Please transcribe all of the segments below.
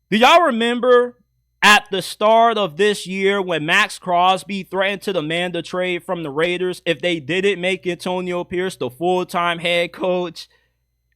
Do y'all remember at the start of this year when Max Crosby threatened to demand a trade from the Raiders if they didn't make Antonio Pierce the full-time head coach?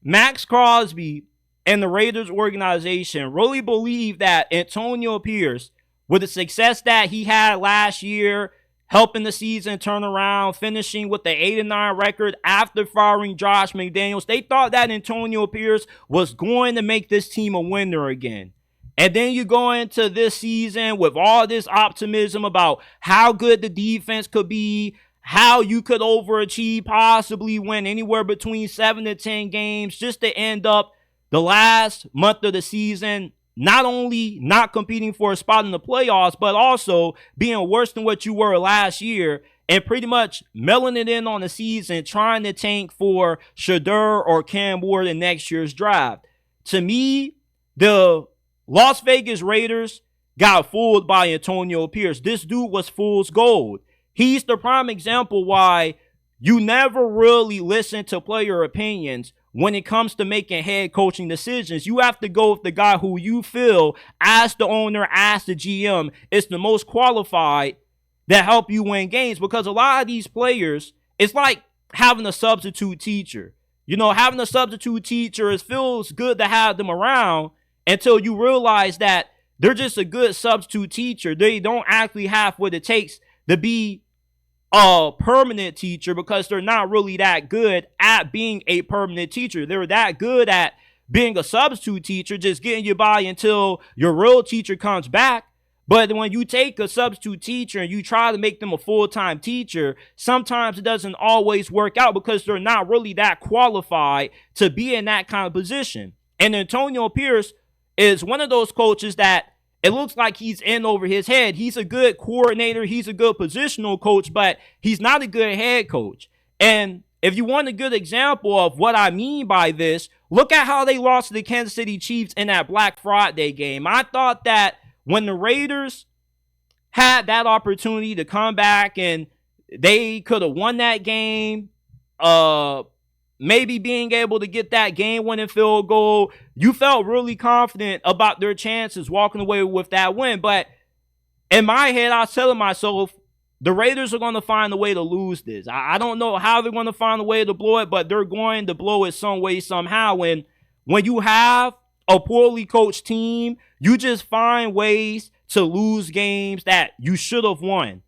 Max Crosby and the Raiders organization really believe that Antonio Pierce, with the success that he had last year, helping the season turn around, finishing with the 8-9 record after firing Josh McDaniels, they thought that Antonio Pierce was going to make this team a winner again. And then you go into this season with all this optimism about how good the defense could be, how you could overachieve, possibly win anywhere between 7 to 10 games, just to end up the last month of the season not only not competing for a spot in the playoffs, but also being worse than what you were last year and pretty much mailing it in on the season, trying to tank for Shedeur or Cam Ward in next year's draft. To me, the Las Vegas Raiders got fooled by Antonio Pierce. This dude was fool's gold. He's the prime example why you never really listen to player opinions when it comes to making head coaching decisions. You have to go with the guy who you feel, as the owner, as the GM, is the most qualified that help you win games. Because a lot of these players, it's like having a substitute teacher. You know, having a substitute teacher, it feels good to have them around until you realize that they're just a good substitute teacher. They don't actually have what it takes to be a permanent teacher because they're not really that good at being a permanent teacher. They're that good at being a substitute teacher, just getting you by until your real teacher comes back. But when you take a substitute teacher and you try to make them a full-time teacher, sometimes it doesn't always work out because they're not really that qualified to be in that kind of position. And Antonio Pierce is one of those coaches that it looks like he's in over his head. He's a good coordinator. He's a good positional coach, but he's not a good head coach. And if you want a good example of what I mean by this, look at how they lost to the Kansas City Chiefs in that Black Friday game. I thought that when the Raiders had that opportunity to come back and they could have won that game, maybe being able to get that game-winning field goal, you felt really confident about their chances walking away with that win. But in my head, I was telling myself, the Raiders are going to find a way to lose this. I don't know how they're going to find a way to blow it, but they're going to blow it some way, somehow. And when you have a poorly coached team, you just find ways to lose games that you should have won.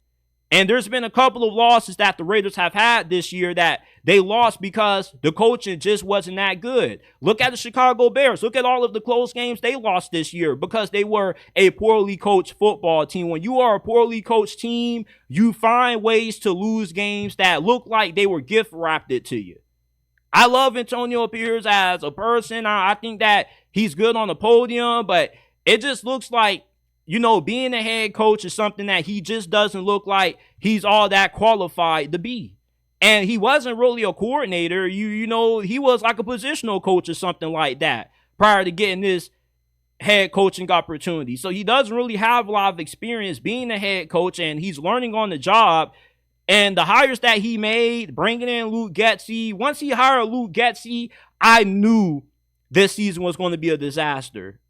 And there's been a couple of losses that the Raiders have had this year that they lost because the coaching just wasn't that good. Look at the Chicago Bears. Look at all of the close games they lost this year because they were a poorly coached football team. When you are a poorly coached team, you find ways to lose games that look like they were gift wrapped it to you. I love Antonio Pierce as a person. I think that he's good on the podium, but it just looks like, you know, being a head coach is something that he just doesn't look like he's all that qualified to be. And he wasn't really a coordinator. You know, he was like a positional coach or something like that prior to getting this head coaching opportunity. So he doesn't really have a lot of experience being a head coach, and he's learning on the job. And the hires that he made, bringing in Luke Getsy, once he hired Luke Getsy, I knew this season was going to be a disaster.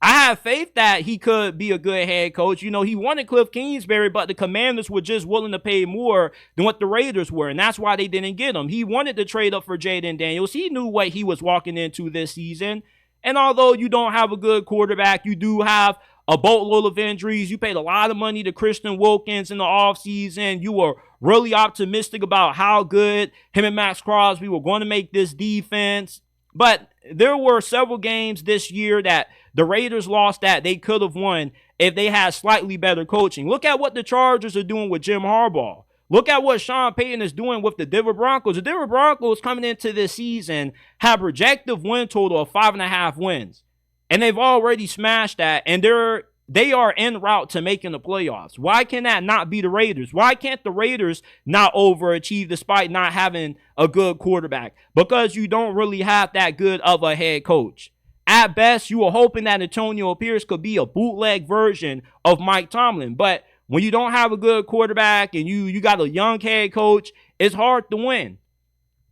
I have faith that he could be a good head coach. You know, he wanted Cliff Kingsbury, but the Commanders were just willing to pay more than what the Raiders were, and that's why they didn't get him. He wanted to trade up for Jayden Daniels. He knew what he was walking into this season. And although you don't have a good quarterback, you do have a boatload of injuries. You paid a lot of money to Christian Wilkins in the offseason. You were really optimistic about how good him and Max Crosby were going to make this defense. But there were several games this year that the Raiders lost that they could have won if they had slightly better coaching. Look at what the Chargers are doing with Jim Harbaugh. Look at what Sean Payton is doing with the Denver Broncos. The Denver Broncos coming into this season have a projected win total of 5.5 wins. And they've already smashed that, and they are en route to making the playoffs. Why can that not be the Raiders? Why can't the Raiders not overachieve despite not having a good quarterback? Because you don't really have that good of a head coach. At best, you were hoping that Antonio Pierce could be a bootleg version of Mike Tomlin. But when you don't have a good quarterback and you got a young head coach, it's hard to win.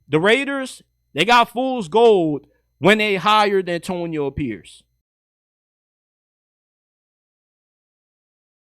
The Raiders, they got fool's gold when they hired Antonio Pierce.